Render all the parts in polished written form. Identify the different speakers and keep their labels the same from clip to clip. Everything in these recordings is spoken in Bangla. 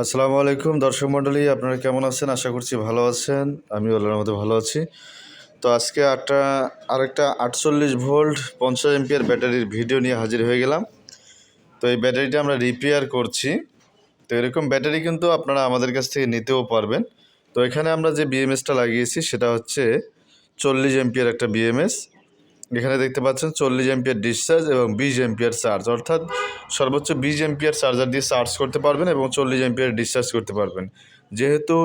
Speaker 1: আসসালামু আলাইকুম দর্শক মণ্ডলী, আপনারা কেমন আছেন? আশা করছি ভালো আছেন। আমি আল্লাহর মধ্যে ভালো আছি। তো আজকে আরেকটা 48 ভোল্ট 50 এম্পিয়ার ব্যাটারির ভিডিও নিয়ে হাজির হয়ে গেলাম। তো এই ব্যাটারিটা আমরা রিপেয়ার করছি। তো এরকম ব্যাটারি কিন্তু আপনারা আমাদের কাছ থেকে নিতেও পারবেন। তো এখানে আমরা যে বিএমএসটা লাগিয়েছি সেটা হচ্ছে 40 এম্পিয়ার একটা বিএমএস। এখানে দেখতে পাচ্ছেন 40 এম্পিয়ার ডিসচার্জ এবং 20 এম্পিয়ার চার্জ, অর্থাৎ সর্বোচ্চ 20 এম্পিয়ার চার্জার দিয়ে চার্জ করতে পারবেন এবং 40 এম্পিয়ার ডিসচার্জ করতে পারবেন। যেহেতু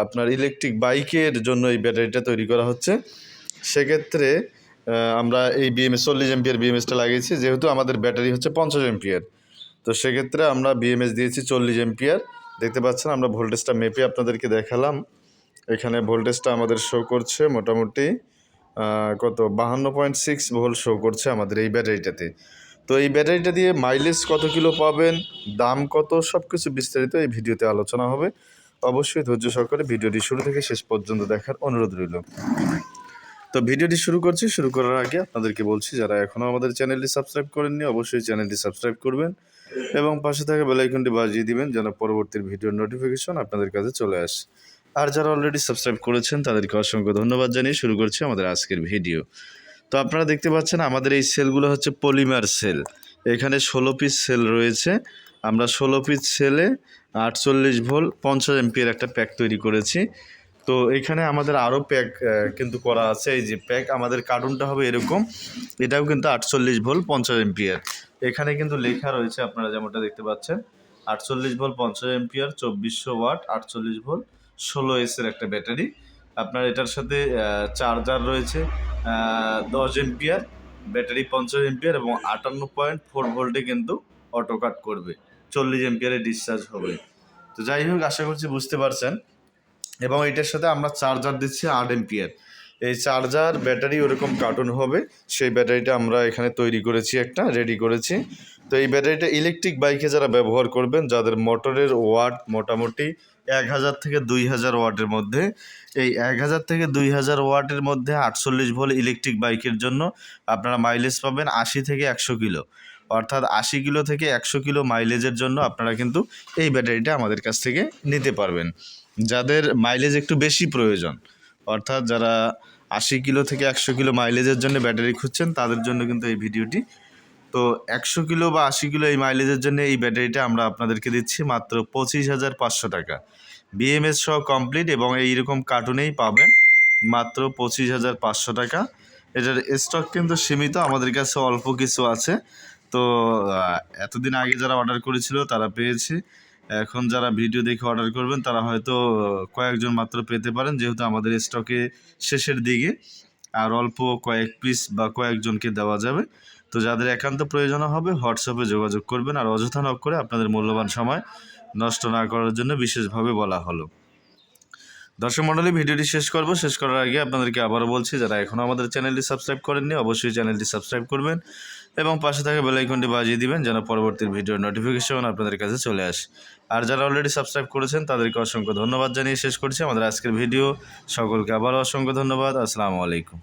Speaker 1: আপনার ইলেকট্রিক বাইকের জন্য এই ব্যাটারিটা তৈরি করা হচ্ছে, সেক্ষেত্রে আমরা এই 40 এম্পিয়ার বিএমএসটা লাগিয়েছি। যেহেতু আমাদের ব্যাটারি হচ্ছে 50 এম্পিয়ার, তো সেক্ষেত্রে আমরা বিএমএস দিয়েছি 40 এম্পিয়ার। দেখতে পাচ্ছেন, আমরা ভোল্টেজটা মেপে আপনাদেরকে দেখালাম। এখানে ভোল্টেজটা আমাদের শো করছে মোটামুটি কত 52.6 ভোল্ট শো করছে আমাদের এই ব্যাটারিটাতে। তো এই ব্যাটারিটা দিয়ে মাইলেজ কত কিলো পাবেন, দাম কত, সব কিছু বিস্তারিত এই ভিডিওতে আলোচনা হবে। অবশ্যই ধৈর্য সহকারে ভিডিওটি শুরু থেকে শেষ পর্যন্ত দেখার অনুরোধ রইল। তো ভিডিওটি শুরু করার আগে আপনাদেরকে বলছি, যারা এখনও আমাদের চ্যানেলটি সাবস্ক্রাইব করেননি অবশ্যই চ্যানেলটি সাবস্ক্রাইব করবেন এবং পাশে থাকা বেল আইকনটি বাজিয়ে দিবেন যেন পরবর্তী ভিডিওর নোটিফিকেশন আপনাদের কাছে চলে আসে। আর যারা অলরেডি সাবস্ক্রাইব করেছেন তাদেরকে অসংখ্য ধন্যবাদ জানিয়ে শুরু করছি আমাদের আজকের ভিডিও। তো আপনারা দেখতে পাচ্ছেন আমাদের এই সেলগুলো হচ্ছে পলিমার সেল। এখানে 16 পিস সেল রয়েছে। আমরা 16 পিস সেলে 48 ভোল্ট 50 এমপিয়ার একটা প্যাক তৈরি করেছি। তো এখানে আমাদের আরও প্যাক কিন্তু করা আছে। এই যে প্যাক, আমাদের কার্টুনটা হবে এরকম, এটাও কিন্তু 48 ভোল্ট 50 এমপিয়ার। এখানে কিন্তু লেখা রয়েছে, আপনারা যেমনটা দেখতে পাচ্ছেন, 48 ভোল্ট 50 এমপিয়ার 2400 ওয়াট 48 ভোল্ট 16 এর একটা ব্যাটারি। আপনার এটার সাথে চার্জার রয়েছে 10 এমপিয়ার, ব্যাটারি 50 এমপিয়ার এবং 58.4 ভোল্টে কিন্তু অটো কাট করবে, 40 এমপিয়ারে ডিসচার্জ হবে। তো যাই হোক, আশা করছি বুঝতে পারছেন। এবং এটার সাথে আমরা চার্জার দিচ্ছি 8 এমপিয়ার। এই চার্জার ব্যাটারি ওরকম কার্টুন হবে, সেই ব্যাটারিটা আমরা এখানে তৈরি করেছি, একটা রেডি করেছি। তো এই ব্যাটারিটা ইলেকট্রিক বাইকে যারা ব্যবহার করবেন, যাদের মোটরের ওয়াট মোটামুটি 1000 থেকে 2000 ওয়াটের মধ্যে, এই 1000 থেকে 2000 ওয়াটের মধ্যে 48 ভোল্ট ইলেকট্রিক বাইকের জন্য আপনারা মাইলেজ পাবেন 80 থেকে 100 কিলো। অর্থাৎ 80 কিলো থেকে 100 কিলো মাইলেজের জন্য আপনারা কিন্তু এই ব্যাটারিটা আমাদের কাছ থেকে নিতে পারবেন। যাদের মাইলেজ একটু বেশি প্রয়োজন, অর্থাৎ যারা 80 কিলো থেকে 100 কিলো মাইলেজের জন্য ব্যাটারি খুঁজছেন, তাদের জন্য কিন্তু এই ভিডিওটি। তো 100 কিলো বা 80 কিলো এই মাইলেজের জন্য এই ব্যাটারিটা আমরা আপনাদেরকে দিচ্ছি মাত্র 25,500 টাকা, বিএমএস সহ কমপ্লিট, এবং এইরকম কার্টুনেই পাবেন মাত্র 25,500 টাকা। এটার স্টক কিন্তু সীমিত, আমাদের কাছে অল্প কিছু আছে। তো এতদিন আগে যারা অর্ডার করেছিল তারা পেয়েছে, এখন যারা ভিডিও দেখে অর্ডার করবেন তারা হয়তো কয়েকজন মাত্র পেতে পারেন, যেহেতু আমাদের স্টকে শেষের দিকে আর অল্প কয়েক পিস বা কয়েকজনকে দেওয়া যাবে। তো যাদের একান্ত প্রয়োজন হবে হোয়াটসঅ্যাপে যোগাযোগ করবেন, আর অযথা নক করে আপনাদের মূল্যবান সময় নষ্ট না করার জন্য বিশেষভাবে বলা হলো। দর্শক মণ্ডলী, ভিডিওটি শেষ করার আগে আপনাদেরকে আবারও বলছি, যারা এখনও আমাদের চ্যানেলটি সাবস্ক্রাইব করেননি অবশ্যই চ্যানেলটি সাবস্ক্রাইব করবেন এবং পাশে থাকা বেল আইকনটি বাজিয়ে দিবেন যেন পরবর্তী ভিডিওর নোটিফিকেশন আপনাদের কাছে চলে আসে। আর যারা অলরেডি সাবস্ক্রাইব করেছেন তাদেরকে অসংখ্য ধন্যবাদ জানিয়ে শেষ করছি আমাদের আজকের ভিডিও। সকলকে আবারও অসংখ্য ধন্যবাদ। আসসালামু আলাইকুম।